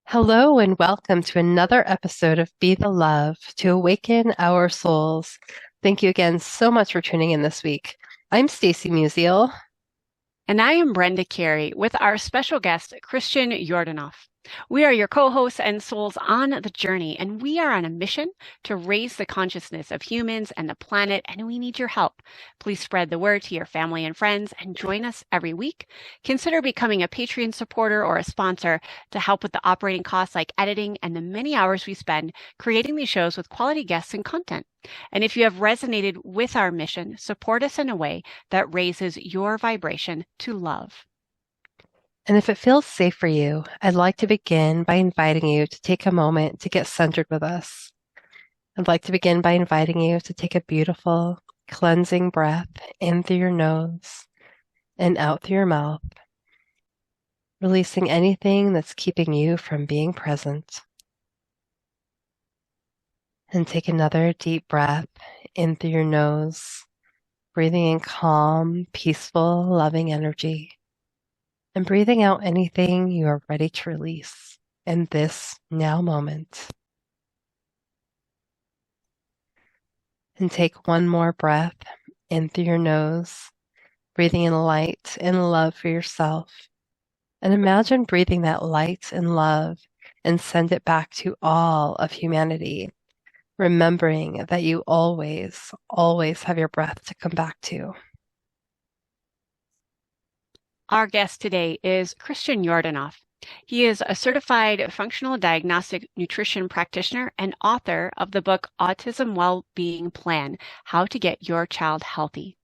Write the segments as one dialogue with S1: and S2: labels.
S1: Hello and welcome to another episode of Be the Love to awaken our souls. Thank you again so much for tuning in this week. I'm Stacy Musial.
S2: And I am Brenda Carey with our special guest, Christian Yordanov. We are your co-hosts and souls on the journey, and we are on a mission to raise the consciousness of humans and the planet, and we need your help. Please spread the word to your family and friends and join us every week. Consider becoming a Patreon supporter or a sponsor to help with the operating costs like editing and the many hours we spend creating these shows with quality guests and content. And if you have resonated with our mission, support us in a way that raises your vibration to love.
S1: And if it feels safe for you, I'd like to begin by inviting you to take a moment to get centered with us. I'd like to begin by inviting you to take a beautiful, cleansing breath in through your nose and out through your mouth, releasing anything that's keeping you from being present. And take another deep breath in through your nose, breathing in calm, peaceful, loving energy. And breathing out anything you are ready to release in this now moment. And take one more breath in through your nose, breathing in light and love for yourself. And imagine breathing that light and love and send it back to all of humanity, remembering that you always, always have your breath to come back to.
S2: Our guest today is Christian Yordanov. He is a certified functional diagnostic nutrition practitioner and author of the book Autism Wellbeing Plan, How to Get Your Child Healthy.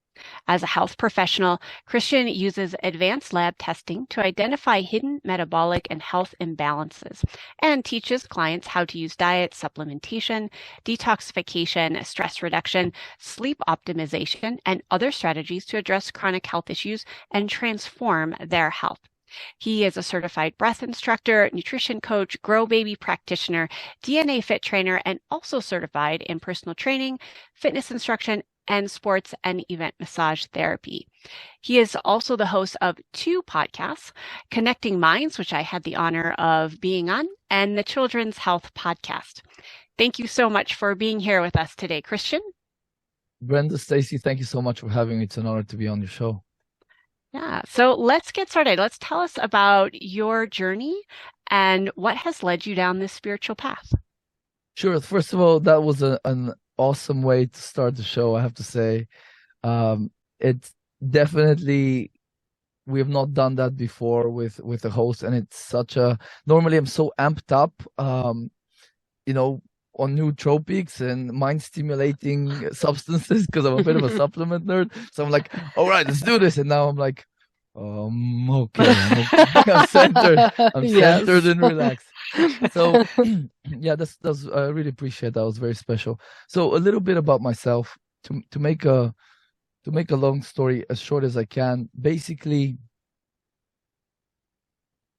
S2: As a health professional, Christian uses advanced lab testing to identify hidden metabolic and health imbalances and teaches clients how to use diet, supplementation, detoxification, stress reduction, sleep optimization, and other strategies to address chronic health issues and transform their health. He is a certified breath instructor, nutrition coach, GrowBaby practitioner, DNAfit trainer, and also certified in personal training, fitness instruction, and sports and event massage therapy. He is also the host of two podcasts, Connecting Minds, which I had the honor of being on, and the Children's Health Podcast. Thank you so much for being here with us today, Christian.
S3: Brenda, Stacy, thank you so much for having me. It's an honor to be on your show.
S2: Yeah, so let's get started. Let's tell us about your journey and what has led you down this spiritual path.
S3: Sure. First of all, that was an awesome way to start the show, I have to say. It's definitely, we have not done that before with a host, and it's such a, normally I'm so amped up, on nootropics and mind stimulating substances because I'm a bit of a supplement nerd. So I'm like, all right, let's do this. And now I'm like, okay. I'm centered. I'm centered and relaxed. So yeah, that's I really appreciate that. It was very special. So a little bit about myself to make a long story as short as I can. Basically,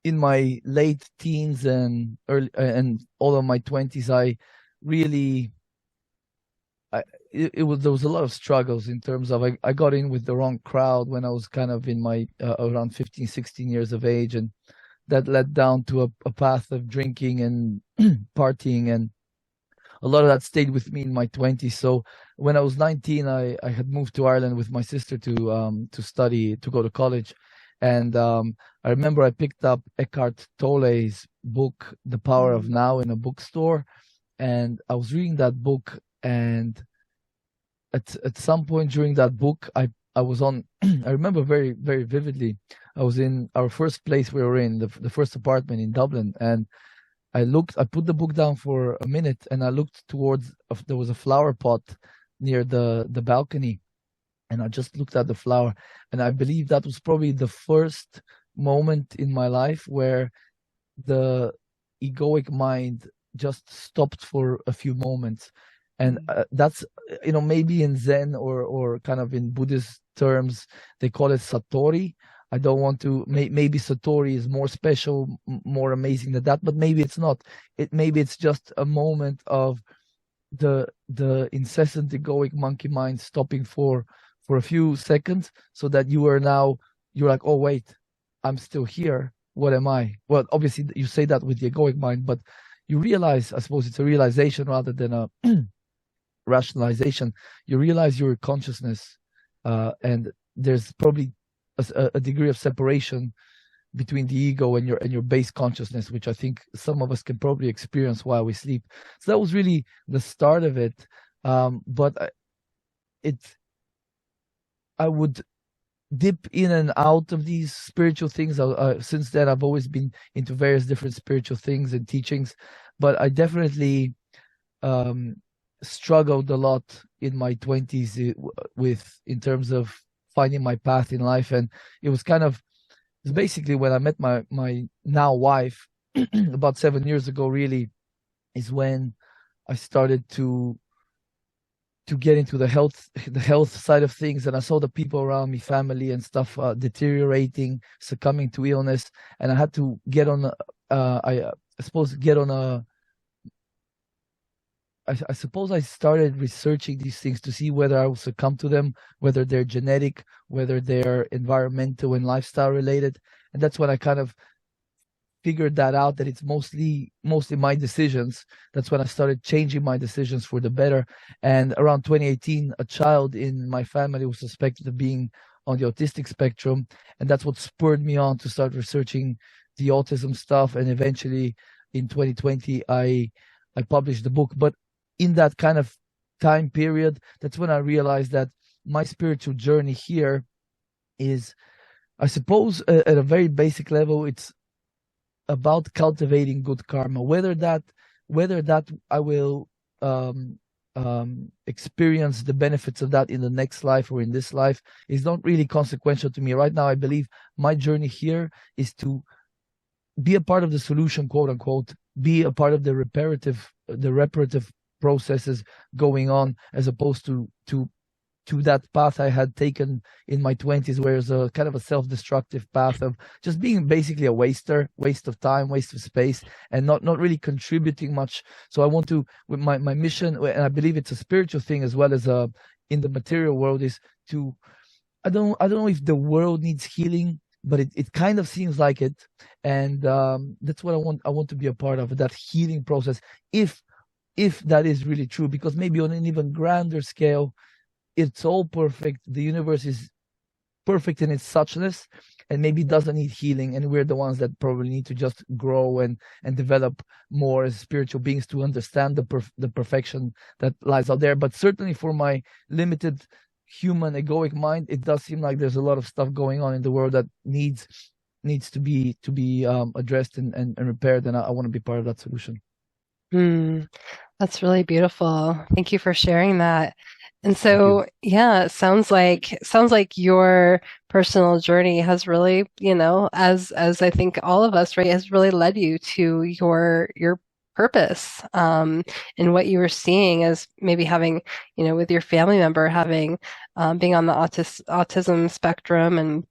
S3: in my late teens and early and all of my 20s, there was a lot of struggles in terms of I got in with the wrong crowd when I was kind of in my around 15, 16 years of age, and that led down to a path of drinking and partying, and a lot of that stayed with me in my 20s. So when I was 19, I had moved to Ireland with my sister to study, to go to college. And I remember I picked up Eckhart Tolle's book, The Power of Now, in a bookstore. And I was reading that book, and at some point during that book, I was on, I remember very, very vividly, I was in our first place we were in, the first apartment in Dublin, and I put the book down for a minute, and I looked towards, there was a flower pot near the balcony, and I just looked at the flower, and I believe that was probably the first moment in my life where the egoic mind just stopped for a few moments. And that's, maybe in Zen or kind of in Buddhist terms, they call it Satori. I don't want to, maybe Satori is more special, more amazing than that, but maybe it's not. Maybe it's just a moment of the incessant egoic monkey mind stopping for a few seconds, so that you're like, oh, wait, I'm still here. what am I? Well, obviously you say that with the egoic mind, but you realize, I suppose it's a realization rather than a rationalization. You realize your consciousness, and there's probably a degree of separation between the ego and your base consciousness, which I think some of us can probably experience while we sleep. So that was really the start of it. But I would dip in and out of these spiritual things. Since then, I've always been into various different spiritual things and teachings, but I definitely struggled a lot in my 20s in terms of finding my path in life. And it's basically when I met my now wife about 7 years ago, really, is when I started to get into the health side of things, and I saw the people around me, family and stuff, deteriorating, succumbing to illness, and I had to get on I suppose I started researching these things to see whether I will succumb to them, whether they're genetic, whether they're environmental and lifestyle related. And that's when I kind of figured that out, that it's mostly my decisions. That's when I started changing my decisions for the better. And around 2018, a child in my family was suspected of being on the autistic spectrum. And that's what spurred me on to start researching the autism stuff. And eventually in 2020, I published the book. But in that kind of time period, that's when I realized that my spiritual journey here is, I suppose, at a very basic level, it's about cultivating good karma. Whether that I will experience the benefits of that in the next life or in this life is not really consequential to me. Right now, I believe my journey here is to be a part of the solution, quote unquote, be a part of the reparative processes going on, as opposed to that path I had taken in my 20s, where it's a kind of a self-destructive path of just being basically a waste of time, waste of space, and not really contributing much. So I want to, with my mission, and I believe it's a spiritual thing as well as in the material world, is to, I don't know if the world needs healing, but it kind of seems like it. And that's what I want to be a part of, that healing process, if that is really true, because maybe on an even grander scale, it's all perfect. The universe is perfect in its suchness, and maybe doesn't need healing. And we're the ones that probably need to just grow and develop more as spiritual beings to understand the perfection that lies out there. But certainly for my limited human egoic mind, it does seem like there's a lot of stuff going on in the world that needs to be addressed and repaired. And I want to be part of that solution.
S1: That's really beautiful. Thank you for sharing that. And so, yeah, it sounds like your personal journey has really, as I think all of us, right, has really led you to your purpose, and what you were seeing as maybe having, with your family member having, being on the autism spectrum, and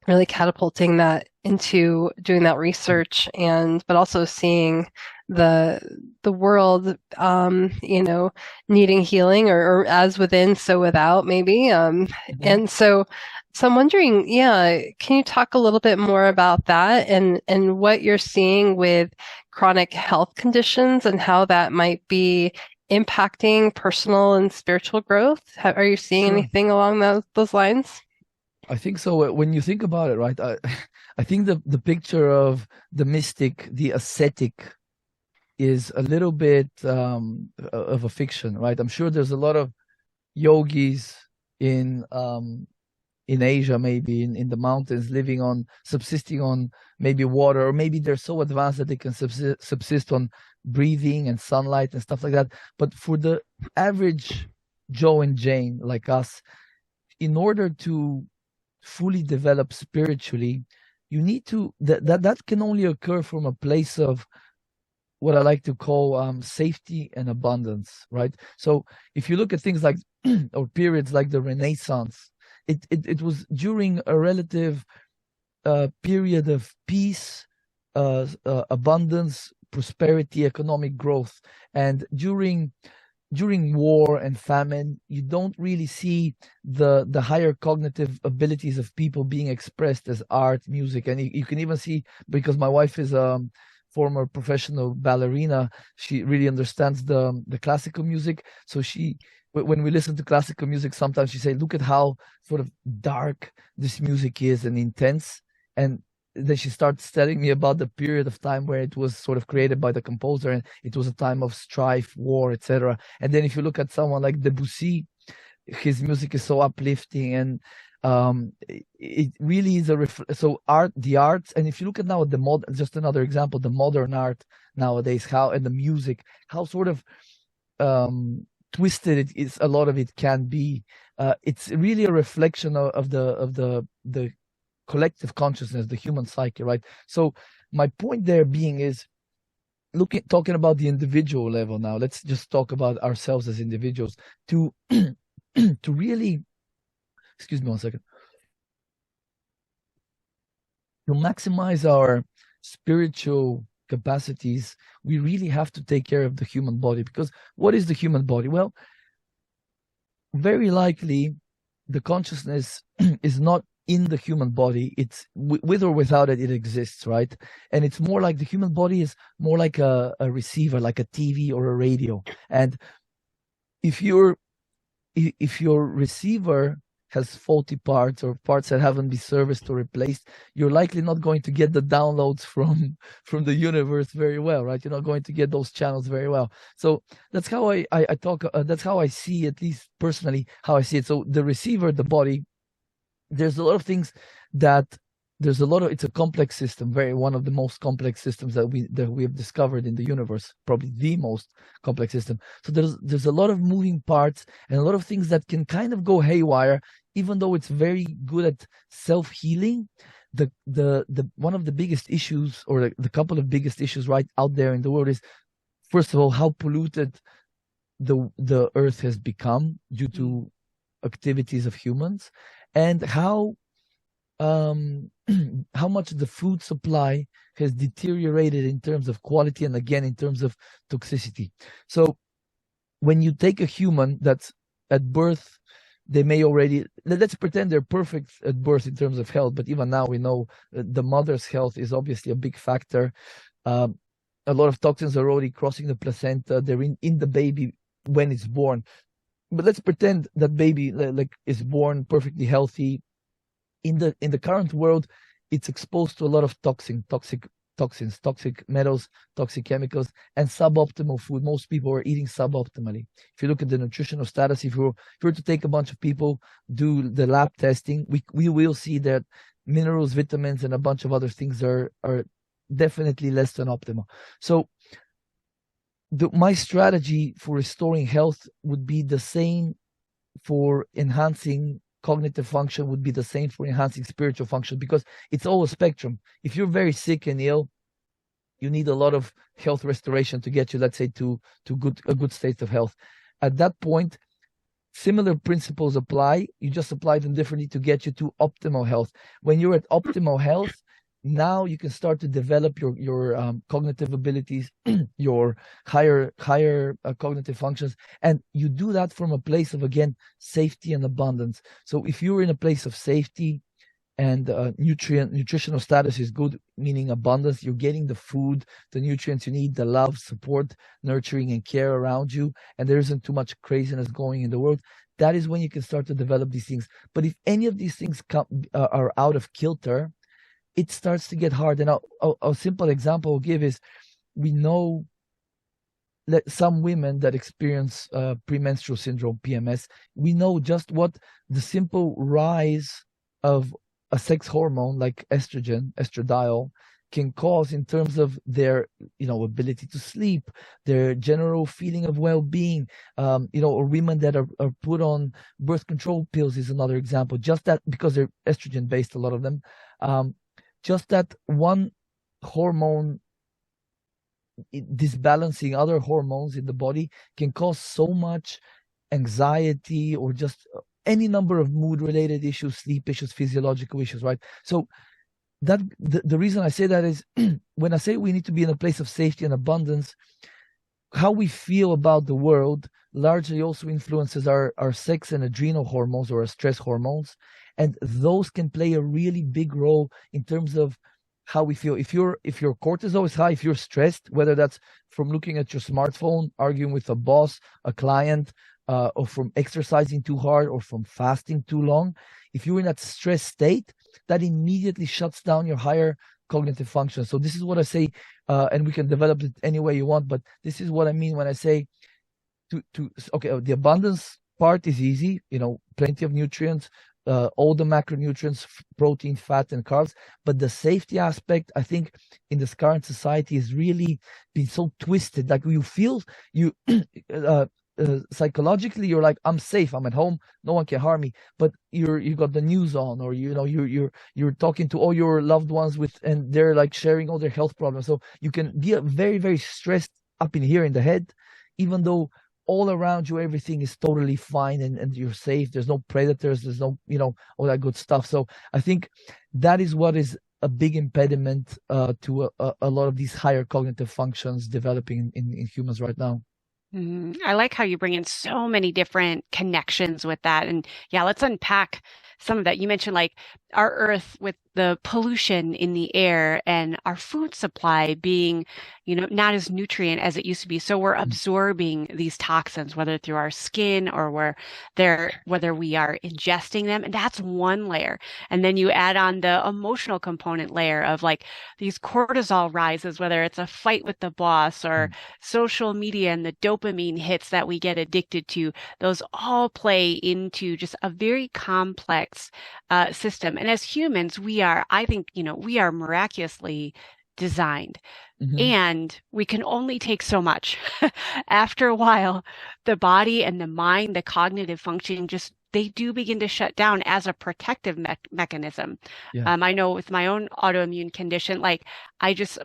S1: really catapulting that into doing that research, but also seeing the world, needing healing, or as within, so without, maybe. And so I'm wondering, can you talk a little bit more about that and what you're seeing with chronic health conditions and how that might be impacting personal and spiritual growth? Are you seeing anything along those lines?
S3: I think so. When you think about it, right, I think the picture of the mystic, the ascetic, is a little bit of a fiction, right? I'm sure there's a lot of yogis in Asia, maybe in the mountains, subsisting on maybe water, or maybe they're so advanced that they can subsist on breathing and sunlight and stuff like that. But for the average Joe and Jane like us, in order to fully develop spiritually, you need to, that can only occur from a place of what I like to call safety and abundance, right? So if you look at things like or periods like the Renaissance, it was during a relative period of peace, abundance, prosperity, economic growth. And during during war and famine, you don't really see the higher cognitive abilities of people being expressed as art, music. And you can even see, because my wife is a former professional ballerina, she really understands the classical music. So when we listen to classical music, sometimes she say, look at how sort of dark this music is and intense. And then she starts telling me about the period of time where it was sort of created by the composer, and it was a time of strife, war, etc. And then if you look at someone like Debussy, his music is so uplifting, and it really is so the arts. And if you look at now the just another example, the modern art nowadays, and the music, how sort of twisted it is, a lot of it can be. It's really a reflection of the collective consciousness, the human psyche, right? So my point there being is, talking about the individual level now. Let's just talk about ourselves as individuals to really, excuse me one second, to maximize our spiritual capacities. We really have to take care of the human body, because what is the human body? Well, very likely the consciousness is not in the human body. It's with or without it, it exists, right? And it's more like the human body is more like a receiver, like a TV or a radio. And if your receiver has faulty parts or parts that haven't been serviced or replaced, you're likely not going to get the downloads from the universe very well, right? You're not going to get those channels very well. So that's how I talk. That's how I see, at least personally, how I see it. So the receiver, the body, there's a lot of things that it's a complex system, one of the most complex systems that we have discovered in the universe, probably the most complex system. So there's a lot of moving parts and a lot of things that can kind of go haywire, even though it's very good at self-healing. The one of the biggest issues, or the couple of biggest issues right out there in the world, is, first of all, how polluted the earth has become due to activities of humans, and how much the food supply has deteriorated in terms of quality, and again in terms of toxicity. So when you take a human that's at birth, they may already, let's pretend they're perfect at birth in terms of health, but even now we know the mother's health is obviously a big factor. A lot of toxins are already crossing the placenta. They're in the baby when it's born. But let's pretend that baby is born perfectly healthy. In the current world, it's exposed to a lot of toxins, toxic metals, toxic chemicals, and suboptimal food. Most people are eating suboptimally. If you look at the nutritional status, if you were to take a bunch of people, do the lab testing, we will see that minerals, vitamins, and a bunch of other things are definitely less than optimal. So my strategy for restoring health would be the same for enhancing cognitive function, would be the same for enhancing spiritual function, because it's all a spectrum. If you're very sick and ill, you need a lot of health restoration to get you, let's say, to a good state of health. At that point, similar principles apply. You just apply them differently to get you to optimal health. When you're at optimal health, now you can start to develop your cognitive abilities, your higher cognitive functions, and you do that from a place of, again, safety and abundance. So if you're in a place of safety and nutritional status is good, meaning abundance, you're getting the food, the nutrients you need, the love, support, nurturing, and care around you, and there isn't too much craziness going in the world, that is when you can start to develop these things. But if any of these things are out of kilter, it starts to get hard. And a simple example I'll give is, we know that some women that experience premenstrual syndrome, PMS, we know just what the simple rise of a sex hormone like estradiol, can cause in terms of their, ability to sleep, their general feeling of well-being. Or women that are put on birth control pills is another example. Just that, because they're estrogen-based, a lot of them. Just that one hormone disbalancing other hormones in the body can cause so much anxiety, or just any number of mood-related issues, sleep issues, physiological issues, right? So that the reason I say that is, when I say we need to be in a place of safety and abundance, how we feel about the world largely also influences our sex and adrenal hormones, or our stress hormones. And those can play a really big role in terms of how we feel. If your cortisol is high, if you're stressed, whether that's from looking at your smartphone, arguing with a boss, a client, or from exercising too hard, or from fasting too long, if you're in that stress state, that immediately shuts down your higher cognitive function. So this is what I say, and we can develop it any way you want, but this is what I mean when I say okay, the abundance part is easy, plenty of nutrients, all the macronutrients, protein, fat, and carbs. But the safety aspect, I think, in this current society is really been so twisted. Like you feel psychologically, you're like, I'm safe, I'm at home, no one can harm me. But you got the news on, or you're talking to all your loved ones and they're like sharing all their health problems. So you can be very, very stressed up in here in the head, even though all around you everything is totally fine and you're safe. There's no predators, there's no all that good stuff. So I think that is what is a big impediment to a lot of these higher cognitive functions developing in humans right now.
S2: I like how you bring in so many different connections with that. And yeah, let's unpack some of that. You mentioned like our earth with the pollution in the air and our food supply being, not as nutrient as it used to be. So we're absorbing these toxins, whether through our skin or whether we are ingesting them. And that's one layer. And then you add on the emotional component layer of like these cortisol rises, whether it's a fight with the boss or social media and the dopamine hits that we get addicted to. Those all play into just a very complex system. And as humans, I think, we are miraculously designed. And we can only take so much. After a while, the body and the mind, the cognitive function, they do begin to shut down as a protective mechanism. Yeah. I know with my own autoimmune condition, like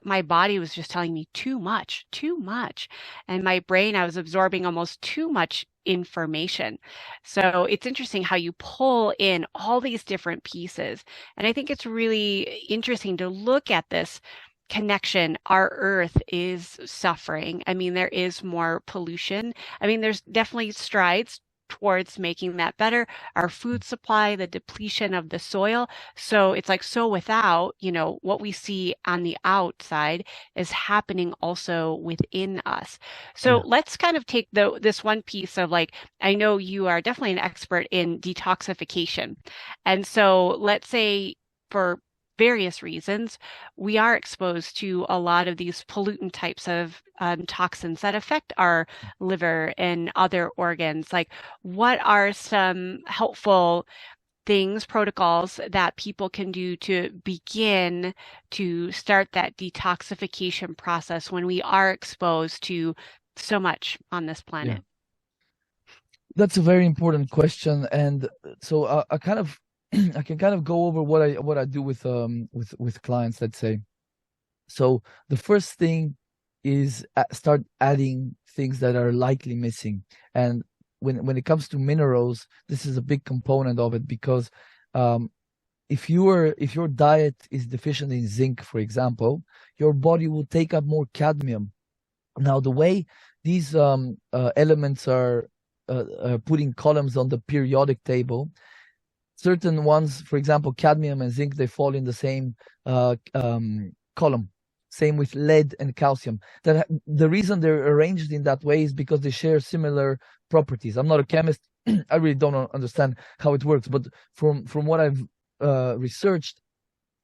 S2: my body was just telling me too much. And my brain, I was absorbing almost too much information. So it's interesting how you pull in all these different pieces. And I think it's really interesting to look at this connection. Our earth is suffering. I mean, there is more pollution. I mean, there's definitely strides towards making that better. Our food supply, the depletion of the soil. So it's like, so without, what we see on the outside is happening also within us. So let's kind of take this one piece of like, I know you are definitely an expert in detoxification. And so let's say for various reasons, we are exposed to a lot of these pollutant types of toxins that affect our liver and other organs. Like, what are some helpful things, protocols that people can do to begin to start that detoxification process when we are exposed to so much on this planet?
S3: Yeah. That's a very important question. And so I can kind of go over what I do with clients, let's say. So the first thing is start adding things that are likely missing. And when it comes to minerals, this is a big component of it, because if your diet is deficient in zinc, for example, your body will take up more cadmium. Now, the way these elements are putting columns on the periodic table, certain ones, for example, cadmium and zinc, they fall in the same column. Same with lead and calcium. The reason they're arranged in that way is because they share similar properties. I'm not a chemist. I really don't understand how it works. But from what I've researched,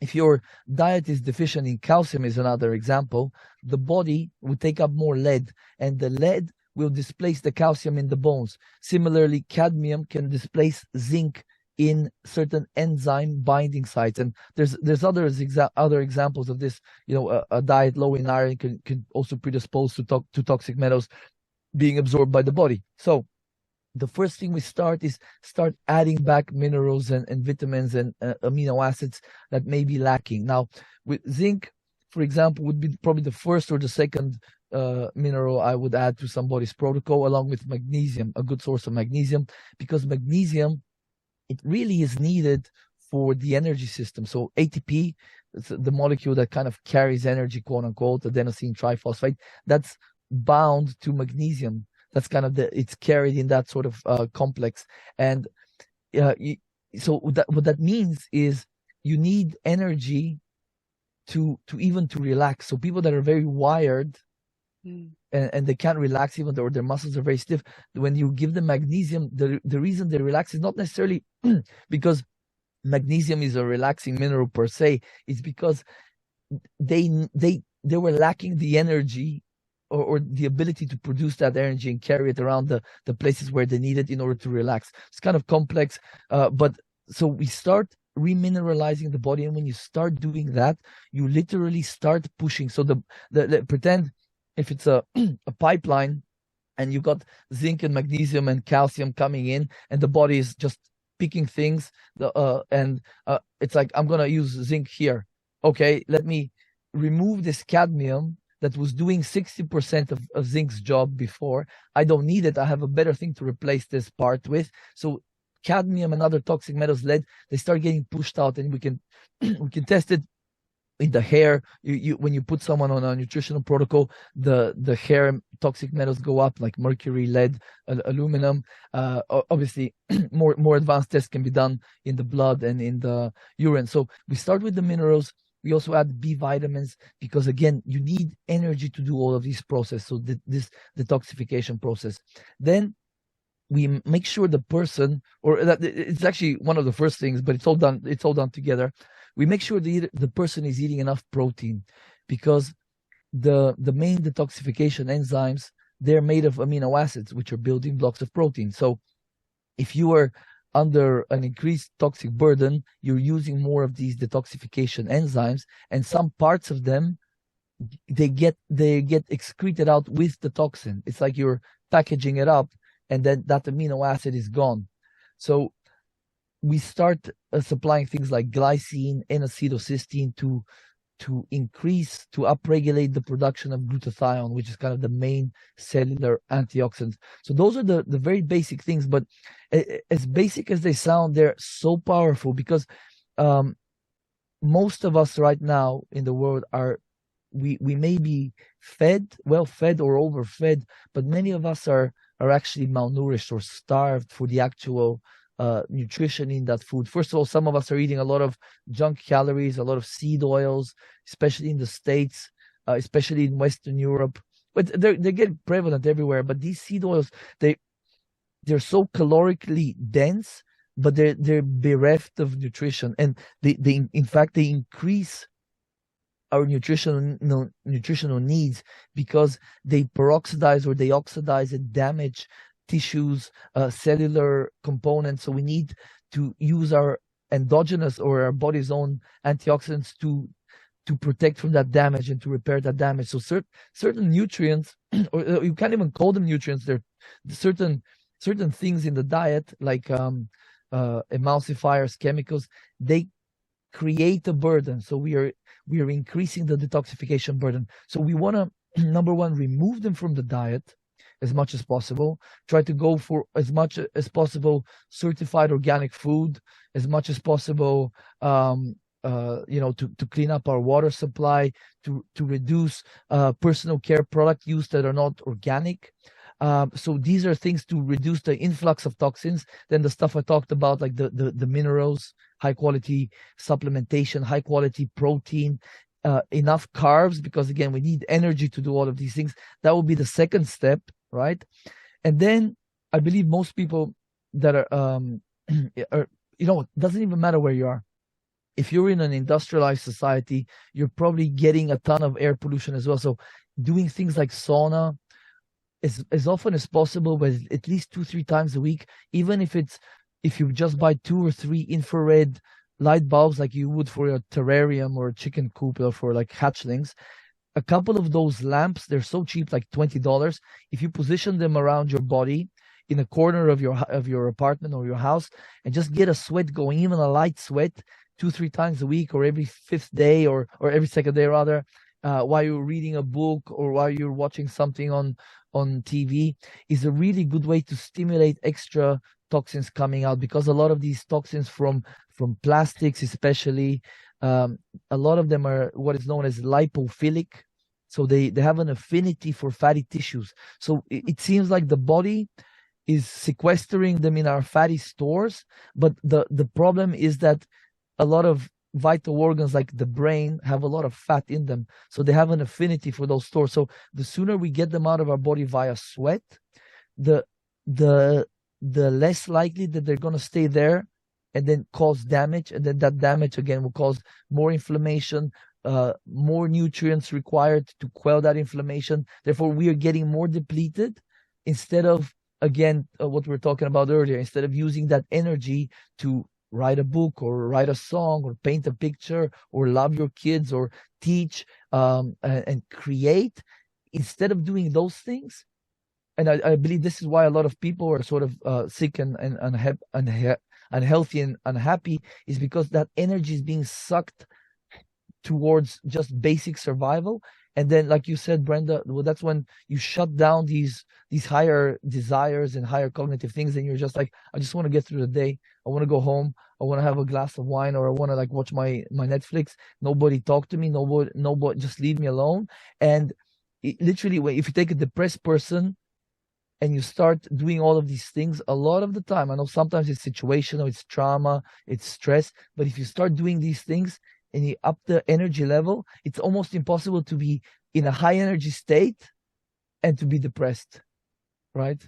S3: if your diet is deficient in calcium, is another example, the body will take up more lead, and the lead will displace the calcium in the bones. Similarly, cadmium can displace zinc in certain enzyme binding sites, and there's other examples of this. A diet low in iron can also predispose to toxic metals being absorbed by the body. So the first thing we start adding back minerals and vitamins and amino acids that may be lacking. Now, with zinc, for example, would be probably the first or the second mineral I would add to somebody's protocol, along with magnesium, a good source of magnesium, because magnesium, it really is needed for the energy system. So ATP, the molecule that kind of carries energy, quote unquote, adenosine triphosphate, that's bound to magnesium. That's kind of it's carried in that sort of complex. And so what that means is you need energy to even to relax. So people that are very wired and they can't relax even though their muscles are very stiff, when you give them magnesium, the reason they relax is not necessarily because magnesium is a relaxing mineral per se. It's because they were lacking the energy or the ability to produce that energy and carry it around the places where they need it in order to relax. It's kind of complex, but so we start remineralizing the body, and when you start doing that, you literally start pushing. So the pretend if it's a pipeline and you got zinc and magnesium and calcium coming in, and the body is just picking things, it's like, I'm gonna use zinc here. Okay, let me remove this cadmium that was doing 60% of zinc's job before. I don't need it. I have a better thing to replace this part with. So cadmium and other toxic metals, lead, they start getting pushed out, and we can test it in the hair. When you put someone on a nutritional protocol, the hair toxic metals go up, like mercury, lead, aluminum. Obviously, more advanced tests can be done in the blood and in the urine. So we start with the minerals. We also add B vitamins because, again, you need energy to do all of these processes. So this detoxification process. Then we make sure the person, or that it's actually one of the first things, but it's all done together. We make sure the person is eating enough protein, because the main detoxification enzymes, they're made of amino acids, which are building blocks of protein. So if you are under an increased toxic burden, you're using more of these detoxification enzymes, and some parts of them, they get excreted out with the toxin. It's like you're packaging it up, and then that amino acid is gone. So we start supplying things like glycine and acetylcysteine to upregulate the production of glutathione, which is kind of the main cellular antioxidant. So those are the very basic things, but as basic as they sound, they're so powerful, because most of us right now in the world we may be well fed or overfed, but many of us are actually malnourished or starved for the actual nutrition in that food. First of all, some of us are eating a lot of junk calories, a lot of seed oils, especially in the States, especially in Western Europe. But they get prevalent everywhere. But these seed oils, they're so calorically dense, but they're bereft of nutrition, and they in fact they increase our nutritional needs, because they peroxidize or they oxidize and damage tissues, cellular components. So we need to use our endogenous or our body's own antioxidants to protect from that damage and to repair that damage. So certain nutrients, or you can't even call them nutrients, they're certain things in the diet, like emulsifiers, chemicals, they create a burden. So we are increasing the detoxification burden. So we want to, number one, remove them from the diet as much as possible. Try to go for as much as possible certified organic food, as much as possible, to clean up our water supply, to reduce personal care product use that are not organic. So these are things to reduce the influx of toxins. Then the stuff I talked about, like the minerals, high quality supplementation, high quality protein, enough carbs, because again, we need energy to do all of these things. That will be the second step, right? And then I believe most people that are it doesn't even matter where you are. If you're in an industrialized society, you're probably getting a ton of air pollution as well. So doing things like sauna as often as possible, but at least 2-3 times a week, even if you just buy 2 or 3 infrared light bulbs like you would for a terrarium or a chicken coop or for like hatchlings. A couple of those lamps, they're so cheap, like $20. If you position them around your body in a corner of your apartment or your house, and just get a sweat going, even a light sweat, 2-3 times a week, or every 5th day, or every 2nd day rather, while you're reading a book or while you're watching something on TV, is a really good way to stimulate extra toxins coming out, because a lot of these toxins from plastics especially, a lot of them are what is known as lipophilic. So they have an affinity for fatty tissues. So it seems like the body is sequestering them in our fatty stores, but the problem is that a lot of vital organs like the brain have a lot of fat in them, so they have an affinity for those stores. So the sooner we get them out of our body via sweat, the less likely that they're going to stay there and then cause damage, and then that damage again will cause more inflammation, more nutrients required to quell that inflammation. Therefore, we are getting more depleted instead of, again, what we were talking about earlier, instead of using that energy to write a book or write a song or paint a picture or love your kids or teach and create. Instead of doing those things, and I believe this is why a lot of people are sort of sick and unhealthy and unhappy, is because that energy is being sucked towards just basic survival. And then, like you said, Brenda, well, that's when you shut down these higher desires and higher cognitive things, and you're just like, I just want to get through the day. I want to go home. I want to have a glass of wine, or I want to like watch my Netflix. Nobody talk to me. Nobody, just leave me alone. And literally, if you take a depressed person and you start doing all of these things, a lot of the time, I know sometimes it's situational, it's trauma, it's stress, but if you start doing these things and you up the energy level, it's almost impossible to be in a high energy state and to be depressed, right?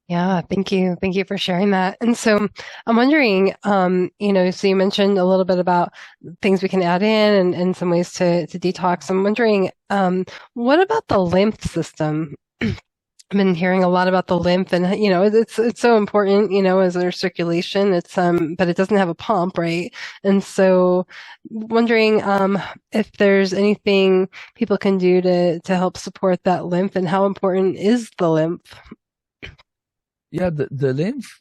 S1: Yeah, thank you. Thank you for sharing that. And so I'm wondering, so you mentioned a little bit about things we can add in and some ways to detox. I'm wondering, what about the lymph system? I've been hearing a lot about the lymph, and it's so important, as their circulation. It's but it doesn't have a pump, right? And so, wondering if there's anything people can do to help support that lymph, and how important is the lymph?
S3: Yeah, the lymph.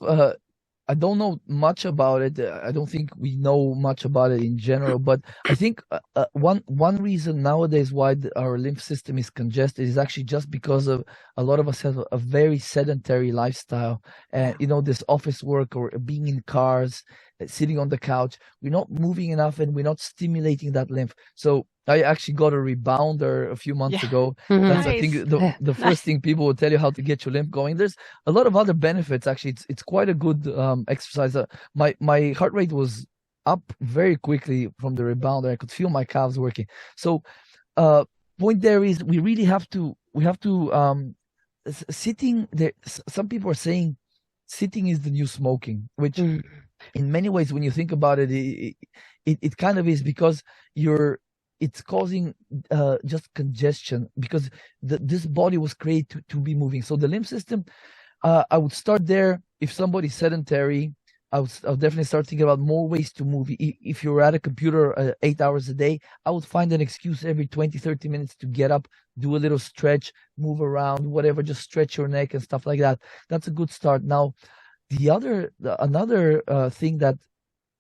S3: I don't know much about it. I don't think we know much about it in general, but I think one reason nowadays why our lymph system is congested is actually just because of a lot of us have a very sedentary lifestyle, and this office work or being in cars, sitting on the couch. We're not moving enough, and we're not stimulating that lymph. So I actually got a rebounder a few months ago.
S1: Mm-hmm.
S3: That's,
S2: Nice.
S3: I think, the first thing people will tell you, how to get your lymph going. There's a lot of other benefits. Actually, it's quite a good exercise. My heart rate was up very quickly from the rebounder. I could feel my calves working. So, point there is we really have to sitting there. Some people are saying sitting is the new smoking, which in many ways, when you think about it, it kind of is, because it's causing just congestion, because this body was created to be moving. So the lymph system, I would start there. If somebody's sedentary, I'll definitely start thinking about more ways to move. If you're at a computer 8 hours a day, I would find an excuse every 20, 30 minutes to get up, do a little stretch, move around, whatever, just stretch your neck and stuff like that. That's a good start. Now, another thing that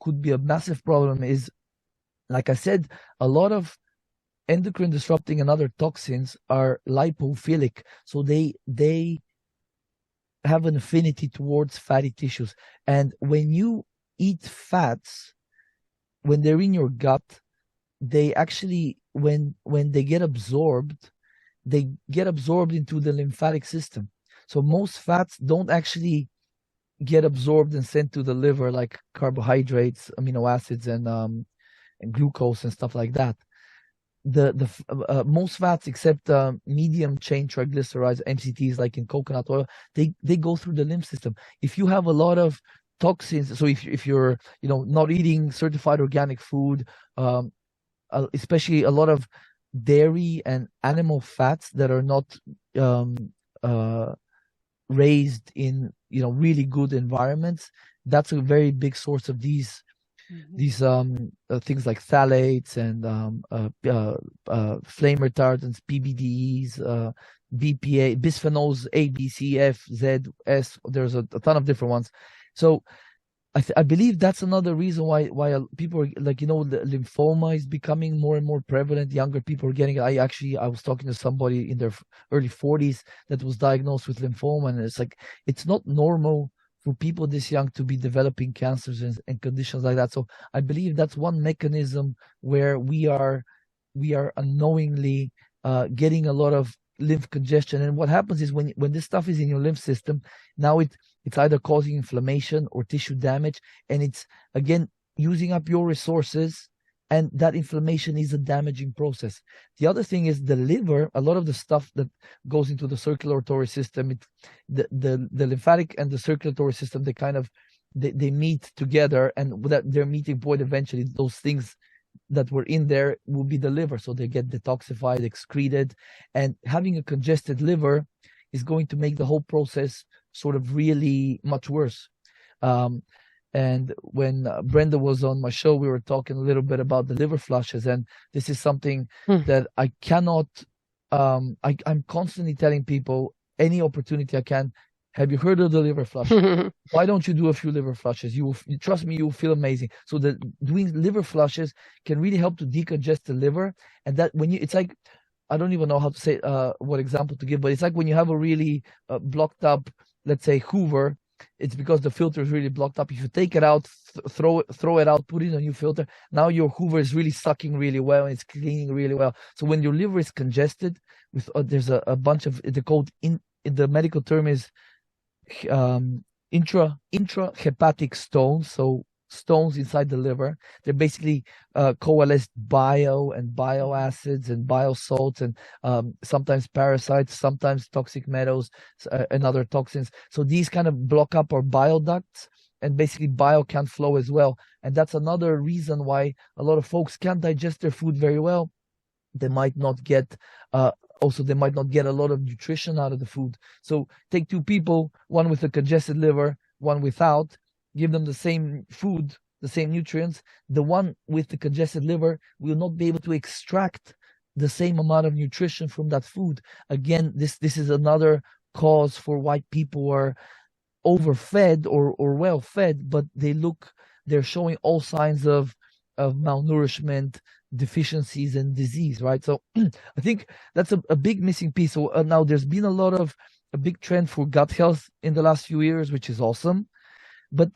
S3: could be a massive problem is, like I said, a lot of endocrine disrupting and other toxins are lipophilic. So they have an affinity towards fatty tissues. And when you eat fats, when they're in your gut, they actually, when they get absorbed into the lymphatic system. So most fats don't actually get absorbed and sent to the liver, like carbohydrates, amino acids, and glucose and stuff like that. The most fats, except medium chain triglycerides, MCTs, like in coconut oil, they go through the lymph system. If you have a lot of toxins, so if you're not eating certified organic food, especially a lot of dairy and animal fats that are not raised in really good environments, that's a very big source of these things like phthalates and flame retardants, PBDEs, BPA, bisphenols A, B, C, F, Z, S. There's a ton of different ones. So I believe that's another reason why people are, like, the lymphoma is becoming more and more prevalent. Younger people are getting it. I was talking to somebody in their early 40s that was diagnosed with lymphoma, and it's like, it's not normal for people this young to be developing cancers and conditions like that. So I believe that's one mechanism where we are we are unknowingly getting a lot of lymph congestion. And what happens is when this stuff is in your lymph system, now it's either causing inflammation or tissue damage, and it's again using up your resources, and that inflammation is a damaging process. The other thing is the liver. A lot of the stuff that goes into the circulatory system, the lymphatic and the circulatory system, they meet together, and that their meeting point, eventually those things that were in there will be the liver, so they get detoxified, excreted, and having a congested liver is going to make the whole process sort of really much worse. And when Brenda was on my show, we were talking a little bit about the liver flushes, and this is something that I cannot. I'm constantly telling people, any opportunity I can. Have you heard of the liver flush? Why don't you do a few liver flushes? You trust me, you will feel amazing. So doing liver flushes can really help to decongest the liver, and that it's like, I don't even know how to say what example to give, but it's like when you have a really blocked up, let's say, Hoover. It's because the filter is really blocked up. If you take it out, throw it out, put in a new filter, now your Hoover is really sucking really well, and it's cleaning really well. So when your liver is congested with there's a bunch of, they're called, in the medical term is intrahepatic stones. So stones inside the liver, they're basically coalesced bio and bile acids and bile salts, and sometimes parasites, sometimes toxic metals and other toxins. So these kind of block up our bile ducts, and basically bile can't flow as well. And that's another reason why a lot of folks can't digest their food very well. They might not get they might not get a lot of nutrition out of the food. So take two people, one with a congested liver, one without, give them the same food, the same nutrients. The one with the congested liver will not be able to extract the same amount of nutrition from that food. Again, this is another cause for why people are overfed or well fed, but they're showing all signs of malnourishment, deficiencies, and disease, right? So I think that's a big missing piece. So now there's been a big trend for gut health in the last few years, which is awesome. But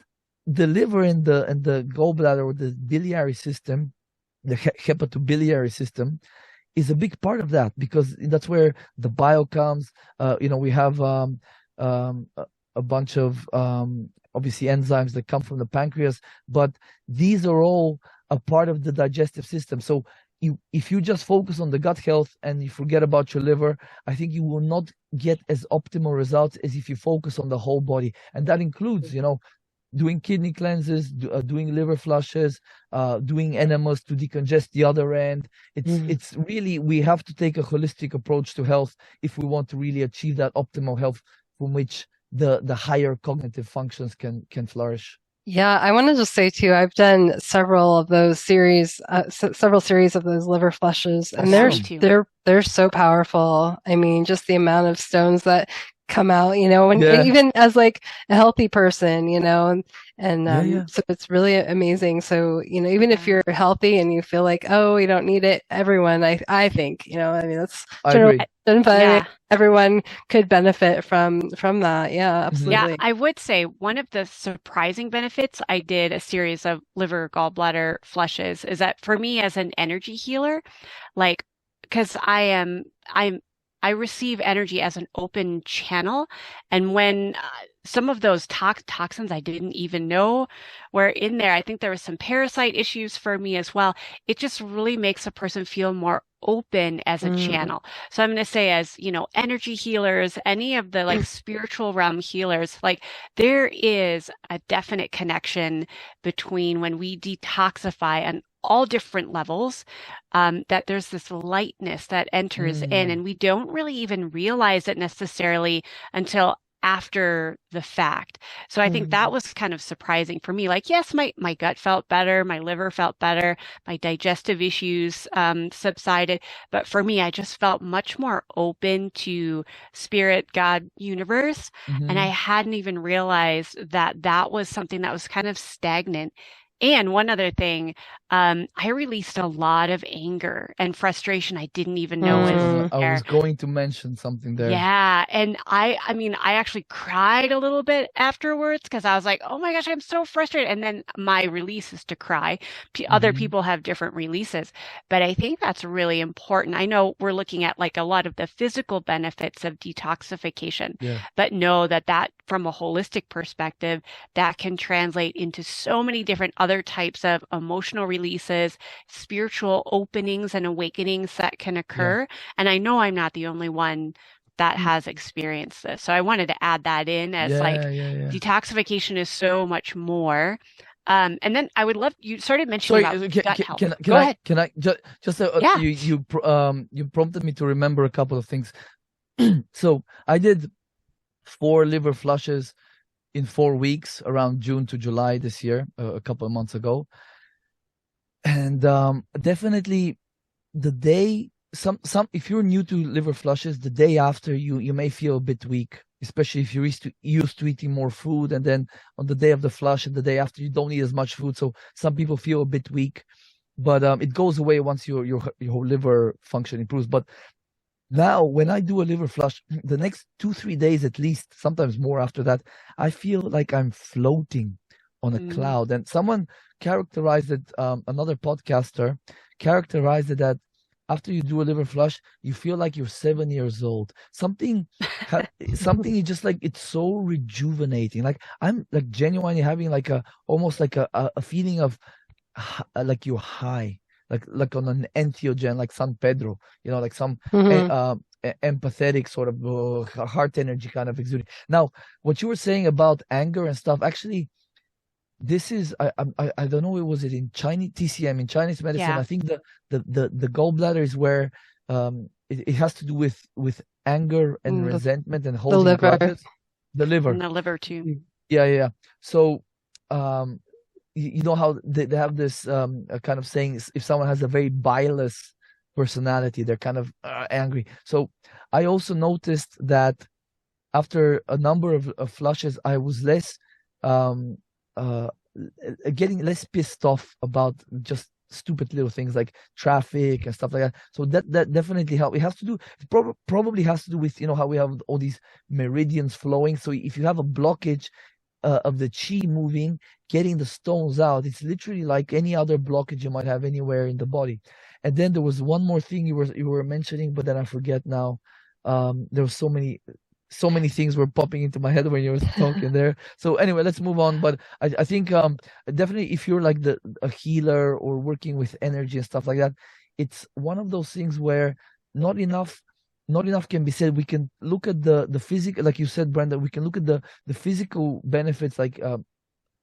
S3: the liver and the gallbladder, or the biliary system, the hepatobiliary system, is a big part of that, because that's where the bile comes. We have a bunch of obviously enzymes that come from the pancreas, but these are all a part of the digestive system. So if you just focus on the gut health and you forget about your liver, I think you will not get as optimal results as if you focus on the whole body. And that includes, doing kidney cleanses, doing liver flushes, doing enemas to decongest the other end. It's really, we have to take a holistic approach to health if we want to really achieve that optimal health from which the higher cognitive functions can flourish.
S1: Yeah, I want to just say too, I've done several series of those liver flushes, and they're so powerful. I mean, just the amount of stones that come out, and even as like a healthy person, so it's really amazing. So, even if you're healthy and you feel like, oh, you don't need it, everyone, I think, that's everyone could benefit from that. Yeah, absolutely.
S2: Yeah, I would say one of the surprising benefits, I did a series of liver gallbladder flushes, is that for me as an energy healer, like, because I receive energy as an open channel. And when some of those toxins I didn't even know were in there, I think there was some parasite issues for me as well. It just really makes a person feel more open as a channel. So I'm going to say, as, energy healers, any of the like spiritual realm healers, like there is a definite connection between when we detoxify and all different levels, that there's this lightness that enters in, and we don't really even realize it necessarily until after the fact. So I think that was kind of surprising for me. Like, yes, my gut felt better, my liver felt better, my digestive issues subsided, but for me, I just felt much more open to spirit, God, universe, and I hadn't even realized that was something that was kind of stagnant And one other thing, I released a lot of anger and frustration I didn't even know was
S3: I
S2: there.
S3: was going to mention something there.
S2: Yeah. And I mean, I actually cried a little bit afterwards because I was like, oh my gosh, I'm so frustrated. And then my release is to cry. Other people have different releases, but I think that's really important. I know we're looking at like a lot of the physical benefits of detoxification, but know that from a holistic perspective, that can translate into so many different other types of emotional releases, spiritual openings and awakenings that can occur. And I know I'm not the only one that has experienced this. So I wanted to add that in as detoxification is so much more. And then I would love, you started mentioning about gut health. Go ahead.
S3: Can I just you prompted me to remember a couple of things. So I did 4 liver flushes in 4 weeks around June to July this year, a couple of months ago. And definitely the day, if you're new to liver flushes, the day after you may feel a bit weak, especially if you're used to eating more food, and then on the day of the flush and the day after you don't eat as much food. So some people feel a bit weak, but it goes away once your liver function improves. But now, when I do a liver flush, the next 2-3 days at least, sometimes more after that, I feel like I'm floating on a cloud. And someone characterized it, another podcaster characterized it that after you do a liver flush, you feel like you're 7 years old. Something is just like, it's so rejuvenating. Like I'm like genuinely having like almost like a feeling of like you're high. Like on an entheogen, like San Pedro, like some empathetic sort of heart energy kind of exuding. Now, what you were saying about anger and stuff, actually, this is I don't know, was it in Chinese TCM, in Chinese medicine? I think the gallbladder is where it has to do with anger and resentment and holding grudges. The liver.
S2: And the liver too.
S3: Yeah. So you know how they have this kind of saying, if someone has a very bileless personality, they're kind of angry. So I also noticed that after a number of flushes, I was less getting less pissed off about just stupid little things like traffic and stuff like that. So that definitely helped. It has to do, probably has to do with how we have all these meridians flowing. So if you have a blockage of the chi moving, getting the stones out, it's literally like any other blockage you might have anywhere in the body. And then there was one more thing you were mentioning, but then I forget now. There were so many things were popping into my head when you were talking there. So anyway, let's move on. But I think definitely if you're like a healer or working with energy and stuff like that, it's one of those things where not enough can be said. We can look at the physical, like you said, Brenda, we can look at the physical benefits, like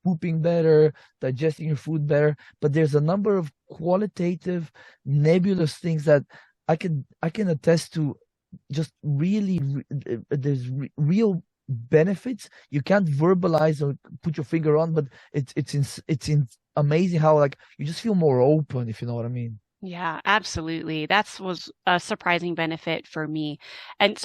S3: pooping better, digesting your food better, but there's a number of qualitative, nebulous things that I can attest to. Just really, there's real benefits you can't verbalize or put your finger on, but it's amazing how like you just feel more open, if you know what I mean.
S2: Yeah, absolutely. That was a surprising benefit for me. And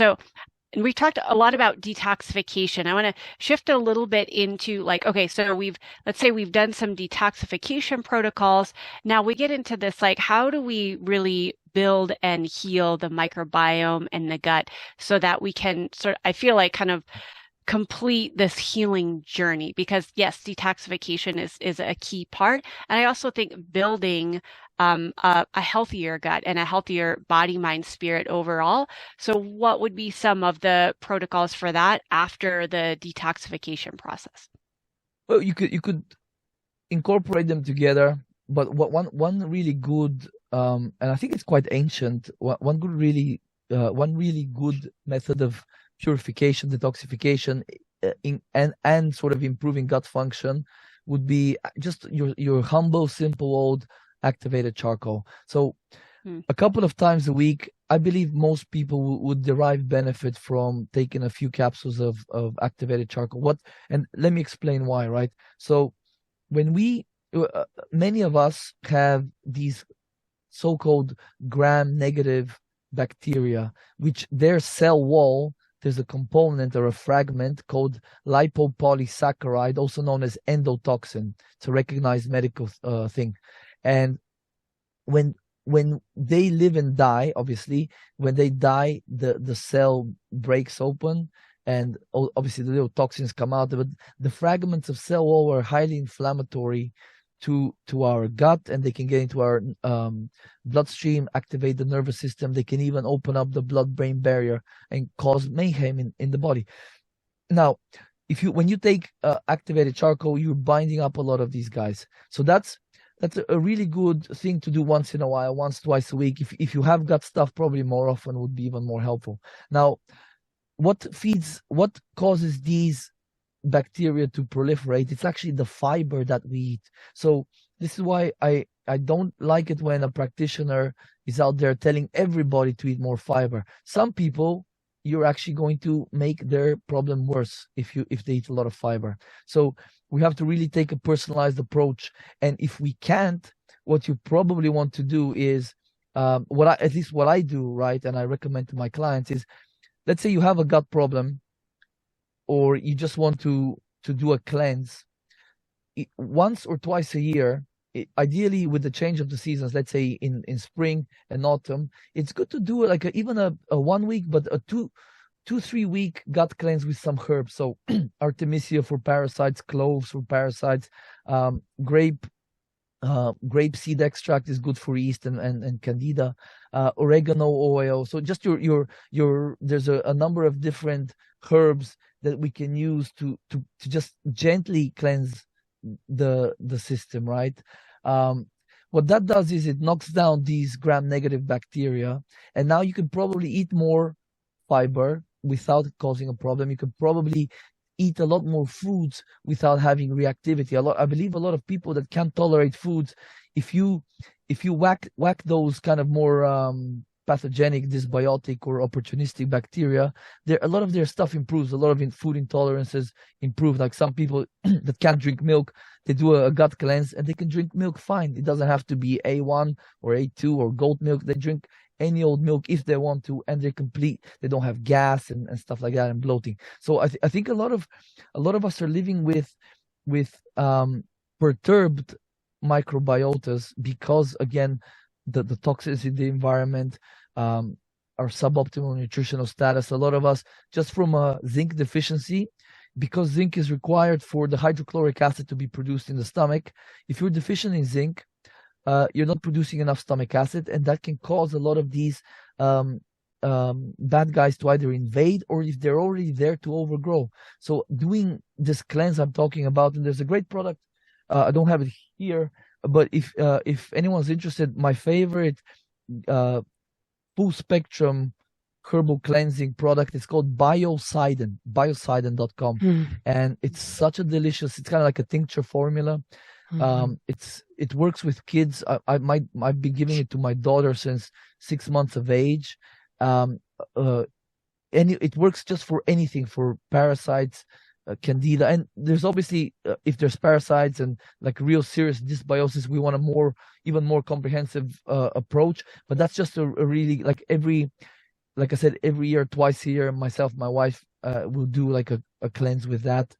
S2: we talked a lot about detoxification. I want to shift a little bit into like, okay, so let's say we've done some detoxification protocols. Now we get into this, like, how do we really build and heal the microbiome and the gut so that we can I feel like kind of complete this healing journey? Because yes, detoxification is a key part. And I also think building a healthier gut and a healthier body, mind, spirit overall. So what would be some of the protocols for that after the detoxification process?
S3: Well, you could incorporate them together, but one really good and I think it's quite ancient, one really good method of purification, detoxification, and sort of improving gut function would be just your humble, simple old activated charcoal. So a couple of times a week, I believe most people would derive benefit from taking a few capsules of activated charcoal. And let me explain why, right? So when many of us have these so-called gram-negative bacteria, which their cell wall there's a component or a fragment called lipopolysaccharide, also known as endotoxin. It's a recognized medical thing. And when they live and die, obviously, when they die, the cell breaks open, and obviously the little toxins come out. But the fragments of cell wall are highly inflammatory to our gut, and they can get into our bloodstream, activate the nervous system. They can even open up the blood-brain barrier and cause mayhem in the body. Now, when you take activated charcoal, you're binding up a lot of these guys. So that's a really good thing to do once in a while, once, twice a week. If you have gut stuff, probably more often would be even more helpful. Now, what causes these bacteria to proliferate? It's actually the fiber that we eat. So this is why I don't like it when a practitioner is out there telling everybody to eat more fiber. Some people, you're actually going to make their problem worse if they eat a lot of fiber. So we have to really take a personalized approach. And if we can't, what you probably want to do is at least what I do, right, and I recommend to my clients is, let's say you have a gut problem, or you just want to do a cleanse once or twice a year. Ideally, with the change of the seasons, let's say in spring and autumn, it's good to do like even a 1 week, but a 2-3 week gut cleanse with some herbs. So Artemisia for parasites, cloves for parasites, grape seed extract is good for yeast and candida, oregano oil. So just there's a number of different herbs that we can use to just gently cleanse the system, right? What that does is it knocks down these gram-negative bacteria, and now you can probably eat more fiber without it causing a problem. You can probably eat a lot more foods without having reactivity. I believe a lot of people that can't tolerate foods, if you whack those kind of more pathogenic, dysbiotic or opportunistic bacteria, a lot of their stuff improves. A lot of food intolerances improve. Like some people that can't drink milk, they do a gut cleanse and they can drink milk fine. It doesn't have to be A1 or A2 or goat milk. They drink any old milk if they want to, and they don't have gas and stuff like that and bloating. So I think a lot of us are living with perturbed microbiotas because, again, the toxins in the environment, our suboptimal nutritional status. A lot of us, just from a zinc deficiency, because zinc is required for the hydrochloric acid to be produced in the stomach. If you're deficient in zinc, you're not producing enough stomach acid, and that can cause a lot of these bad guys to either invade, or if they're already there, to overgrow. So doing this cleanse I'm talking about, and there's a great product, I don't have it here, but if anyone's interested, my favorite full spectrum herbal cleansing product is called biocidin.com. And it's such a delicious, it's kind of like a tincture formula. It works with kids. I've been giving it to my daughter since 6 months of age. It works just for anything, for parasites, candida, and there's obviously if there's parasites and like real serious dysbiosis, we want a even more comprehensive approach. But that's just a really, like I said, every year, twice a year, myself, my wife will do like a cleanse with that,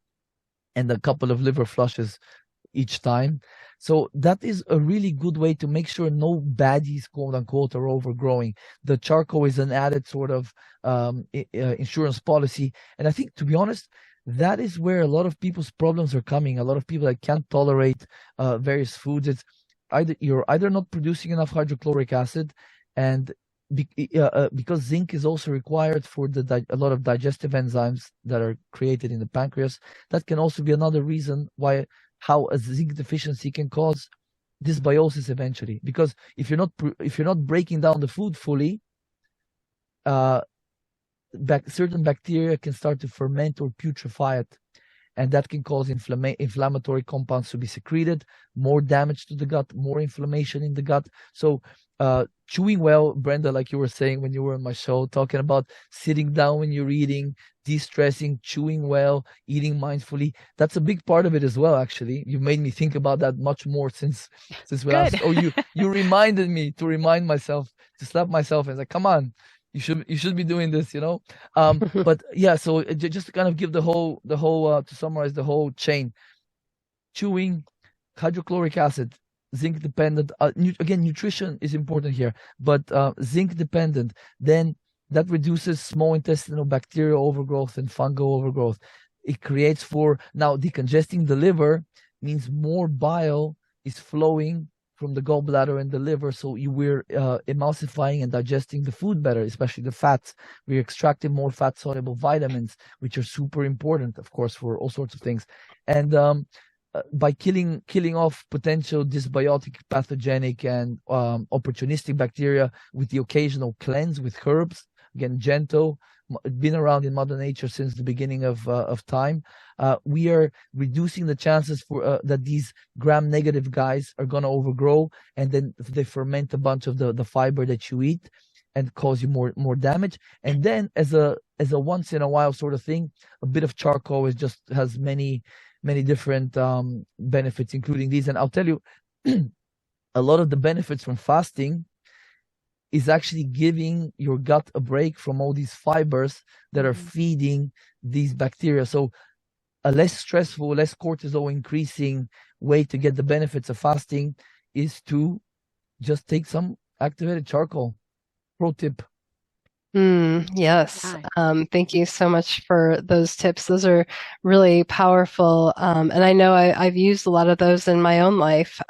S3: and a couple of liver flushes each time. So that is a really good way to make sure no baddies, quote unquote, are overgrowing. The charcoal is an added sort of insurance policy. And I think, to be honest, that is where a lot of people's problems are coming. A lot of people that can't tolerate various foods, it's you're either not producing enough hydrochloric acid, and because zinc is also required for a lot of digestive enzymes that are created in the pancreas. That can also be another reason how a zinc deficiency can cause dysbiosis eventually. Because if you're not breaking down the food fully, certain bacteria can start to ferment or putrefy it, and that can cause inflammatory compounds to be secreted, more damage to the gut, more inflammation in the gut. So chewing well, Brenda, like you were saying when you were on my show, talking about sitting down when you're eating, de-stressing, chewing well, eating mindfully, that's a big part of it as well. Actually, you made me think about that much more since we last. Oh, you reminded me to remind myself, to slap myself and say, come on, You should be doing this, you know. But yeah, so just to kind of give the whole to summarize the whole chain: chewing, hydrochloric acid, zinc dependent. Again, nutrition is important here, but zinc dependent. Then that reduces small intestinal bacterial overgrowth and fungal overgrowth. It creates now decongesting the liver means more bile is flowing from the gallbladder and the liver, so we're emulsifying and digesting the food better, especially the fats. We're extracting more fat-soluble vitamins, which are super important, of course, for all sorts of things. And by killing off potential dysbiotic, pathogenic, and opportunistic bacteria with the occasional cleanse with herbs, again, gentle, been around in Mother Nature since the beginning of time. We are reducing the chances for that these gram-negative guys are going to overgrow, and then they ferment a bunch of the fiber that you eat and cause you more damage. And then as a once in a while sort of thing, a bit of charcoal has many different benefits, including these. And I'll tell you, a lot of the benefits from fasting is actually giving your gut a break from all these fibers that are feeding these bacteria. So a less stressful, less cortisol increasing way to get the benefits of fasting is to just take some activated charcoal. Pro tip.
S1: Yes. Thank you so much for those tips. Those are really powerful. And I know I've used a lot of those in my own life,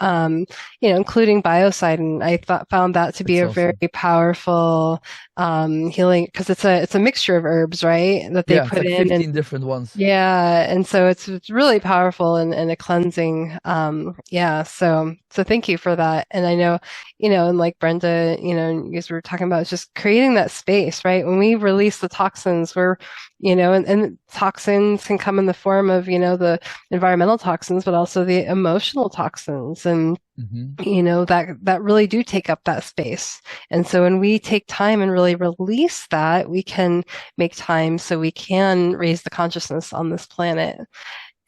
S1: including Biocidin. I found that to be a very powerful healing, because it's a mixture of herbs, right? That they put
S3: like
S1: in
S3: 15 different ones.
S1: Yeah, and so it's really powerful and a cleansing. So thank you for that. And I know, and like Brenda, you guys were talking about, it's just creating that space, right? When we release the toxins, and toxins can come in the form of, the environmental toxins, but also the emotional toxins. And that really do take up that space. And so when we take time and really release that, we can make time so we can raise the consciousness on this planet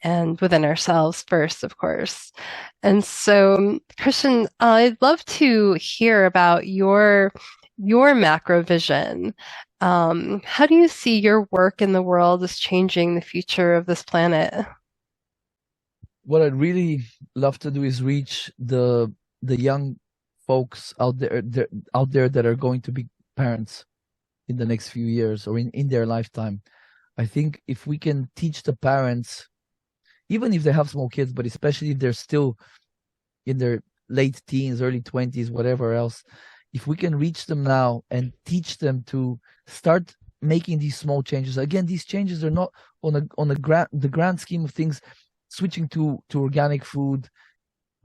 S1: and within ourselves first, of course. And so, Christian, I'd love to hear about your macro vision. How do you see your work in the world as changing the future of this planet?
S3: What I'd really love to do is reach the young folks out there that are going to be parents in the next few years or in their lifetime. I think if we can teach the parents, even if they have small kids, but especially if they're still in their late teens, early 20s, whatever else, if we can reach them now and teach them to start making these small changes. Again, these changes are not on the grand scheme of things, switching to organic food,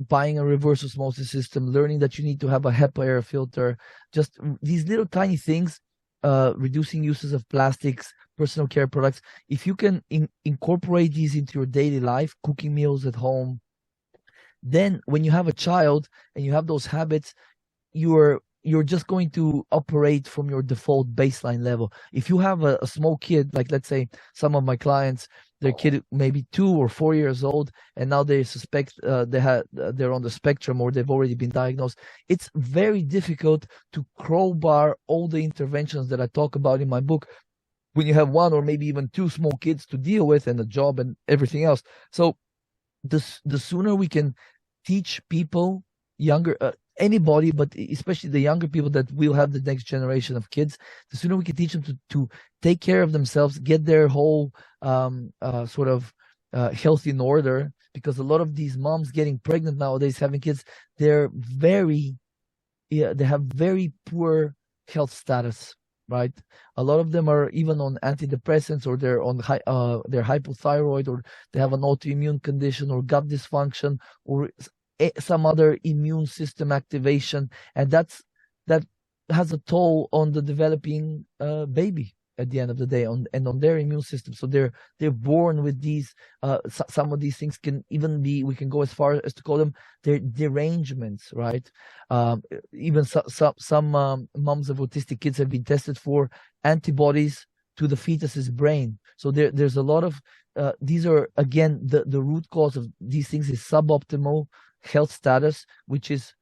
S3: buying a reverse osmosis system, learning that you need to have a HEPA air filter, just these little tiny things, reducing uses of plastics, personal care products. If you can incorporate these into your daily life, cooking meals at home, then when you have a child and you have those habits, you're just going to operate from your default baseline level. If you have a small kid, like let's say some of my clients, their kid maybe 2 or 4 years old, and now they suspect they're on the spectrum or they've already been diagnosed, it's very difficult to crowbar all the interventions that I talk about in my book when you have 1 or maybe even 2 small kids to deal with and a job and everything else. So the sooner we can teach people, younger, anybody, but especially the younger people that will have the next generation of kids, the sooner we can teach them to take care of themselves, get their whole health in order. Because a lot of these moms getting pregnant nowadays, having kids, they have very poor health status, right? A lot of them are even on antidepressants, or they're on they're hypothyroid, or they have an autoimmune condition or gut dysfunction or some other immune system activation, and that has a toll on the developing baby at the end of the day, on their immune system. So they're born with these. Some of these things can even be, we can go as far as to call them their derangements, right? Even some moms of autistic kids have been tested for antibodies to the fetus's brain. So there's a lot of these are, again, the root cause of these things is suboptimal health status, which is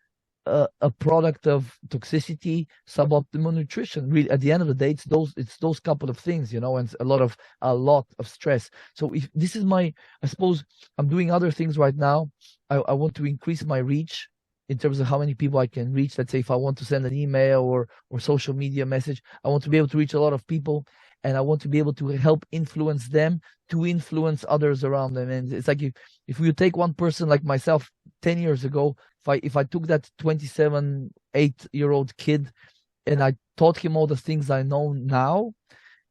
S3: a product of toxicity, suboptimal nutrition. Really, at the end of the day, it's those couple of things, and a lot of stress. So if this is I suppose I'm doing other things right now. I want to increase my reach in terms of how many people I can reach. Let's say if I want to send an email or social media message, I want to be able to reach a lot of people, and I want to be able to help influence them to influence others around them. And it's like if you take one person like myself 10 years ago, if I took that 27, 8-year-old kid and I taught him all the things I know now,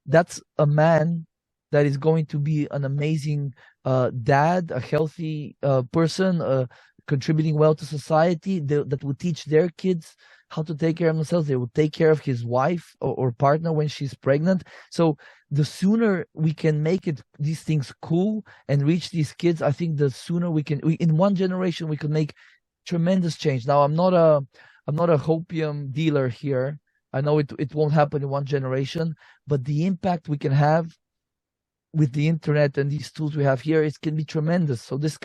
S3: that's a man that is going to be an amazing dad, a healthy person, contributing well to society, that will teach their kids how to take care of themselves. They will take care of his wife or partner when she's pregnant. So the sooner we can make these things cool and reach these kids, I think the sooner in one generation, we could make tremendous change. Now, I'm not a hopium dealer here. I know it won't happen in one generation, but the impact we can have with the internet and these tools we have here, it can be tremendous. So this,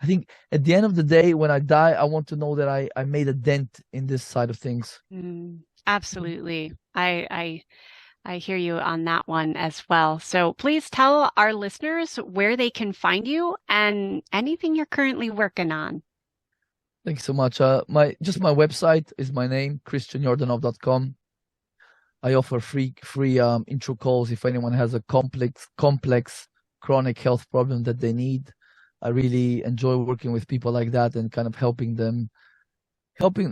S3: I think at the end of the day, when I die, I want to know that I made a dent in this side of things.
S2: Absolutely. I hear you on that one as well. So please tell our listeners where they can find you and anything you're currently working on.
S3: Thank you so much. My website is my name, ChristianYordanov.com. I offer free intro calls if anyone has a complex chronic health problem that they need. I really enjoy working with people like that and kind of helping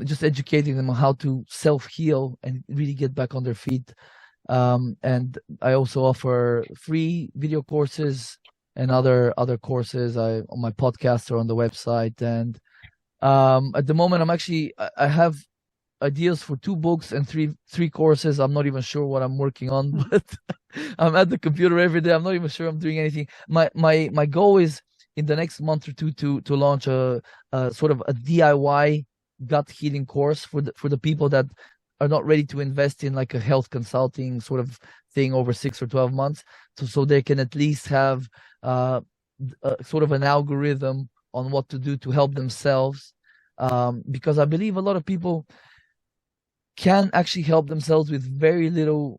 S3: just educating them on how to self-heal and really get back on their feet. And I also offer free video courses and other courses on my podcast or on the website. And at the moment, I have ideas for 2 books and three courses. I'm not even sure what I'm working on, but I'm at the computer every day. I'm not even sure I'm doing anything. My goal is in the next month or two to launch a sort of a DIY gut healing course for the people that are not ready to invest in like a health consulting sort of thing over 6 or 12 months, so they can at least have sort of an algorithm on what to do to help themselves, because I believe a lot of people can actually help themselves with very little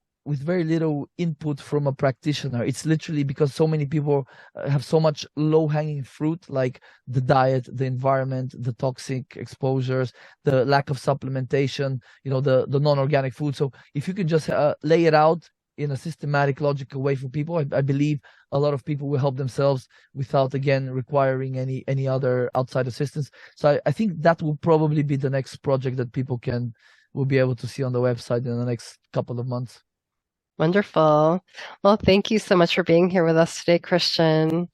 S3: input from a practitioner. It's literally because so many people have so much low-hanging fruit, like the diet, the environment, the toxic exposures, the lack of supplementation, the non-organic food. So if you can just lay it out in a systematic, logical way for people, I believe a lot of people will help themselves without, again, requiring any other outside assistance. So I think that will probably be the next project that people will be able to see on the website in the next couple of months.
S1: Wonderful. Well, thank you so much for being here with us today, Christian.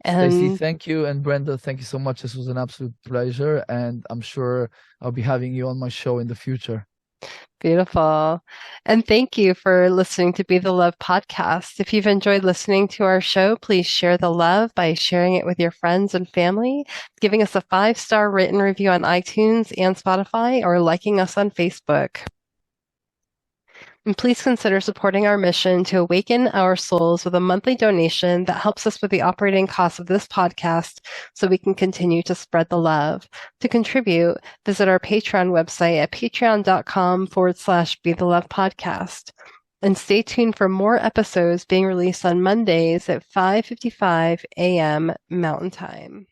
S3: Stacy, thank you. And Brenda, thank you so much. This was an absolute pleasure. And I'm sure I'll be having you on my show in the future.
S1: Beautiful. And thank you for listening to Be the Love podcast. If you've enjoyed listening to our show, please share the love by sharing it with your friends and family, giving us a 5-star written review on iTunes and Spotify, or liking us on Facebook. And please consider supporting our mission to awaken our souls with a monthly donation that helps us with the operating costs of this podcast so we can continue to spread the love. To contribute, visit our Patreon website at patreon.com/Be the Love podcast. And stay tuned for more episodes being released on Mondays at 5:55 a.m. Mountain Time.